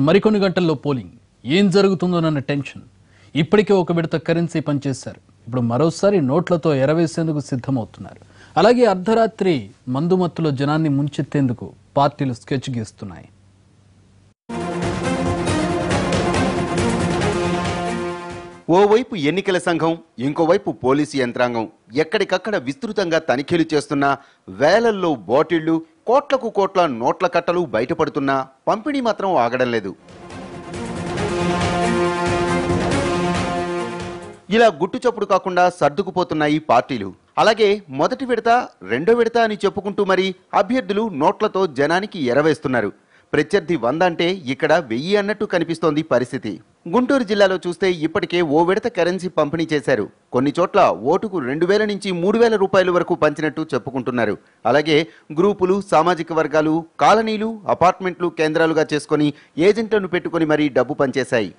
మరికొన్ని గంటల్లో పోలింగ్ ఏం జరుగుతుందోనన్న టెన్షన్. ఇప్పటికే ఒక విడత కరెన్సీ పనిచేశారు. ఇప్పుడు మరోసారి నోట్లతో ఎరవేసేందుకు సిద్ధమవుతున్నారు. అలాగే అర్ధరాత్రి మందుమత్తులో జనాన్ని ముంచెత్తేందుకు పార్టీలు స్కెచ్ గీస్తున్నాయి. ఓవైపు ఎన్నికల సంఘం, ఇంకోవైపు పోలీసు యంత్రాంగం ఎక్కడికక్కడ విస్తృతంగా తనిఖీలు చేస్తున్నా, వేలల్లో బాటిళ్లు, కోట్లకు కోట్ల నోట్ల కట్టలు బయటపడుతున్నా పంపిణీ మాత్రం ఆగడం లేదు. ఇలా గుట్టుచప్పుడు కాకుండా సర్దుకుపోతున్నాయి పార్టీలు. అలాగే మొదటి విడత, రెండో విడత అని చెప్పుకుంటూ మరి అభ్యర్థులు నోట్లతో జనానికి ఎరవేస్తున్నారు. ప్రత్యర్థి 100 అంటే ఇక్కడ 1000 అన్నట్టు కనిపిస్తోంది పరిస్థితి. గుంటూరు జిల్లాలో చూస్తే ఇప్పటికే ఓ విడత కరెన్సీ పంపిణీ చేశారు. కొన్ని చోట్ల ఓటుకు 2000 నుంచి 3000 రూపాయల వరకు పంచినట్టు చెప్పుకుంటున్నారు. అలాగే గ్రూపులు, సామాజిక వర్గాలు, కాలనీలు, అపార్ట్మెంట్లు కేంద్రాలుగా చేసుకుని ఏజెంట్లను పెట్టుకుని మరీ డబ్బు పంచేశాయి.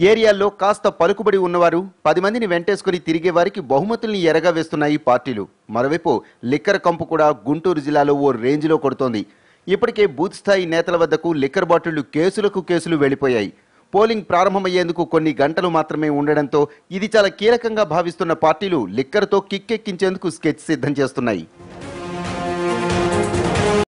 ఏరియాల్లో కాస్త పలుకుబడి ఉన్నవారు 10 మందిని వెంటేసుకుని తిరిగే వారికి బహుమతుల్ని ఎరగా వేస్తున్నాయి పార్టీలు. మరోవైపు లిక్కర్ కంపు కూడా గుంటూరు జిల్లాలో ఓ రేంజ్లో కొడుతోంది. ఇప్పటికే బూత్ స్థాయి నేతల వద్దకు లిక్కర్ బాటిళ్లు కేసులకు కేసులు వెళ్లిపోయాయి. పోలింగ్ ప్రారంభమయ్యేందుకు కొన్ని గంటలు మాత్రమే ఉండడంతో ఇది చాలా కీలకంగా భావిస్తున్న పార్టీలు లిక్కర్తో కిక్కెక్కించేందుకు స్కెచ్ సిద్ధం చేస్తున్నాయి.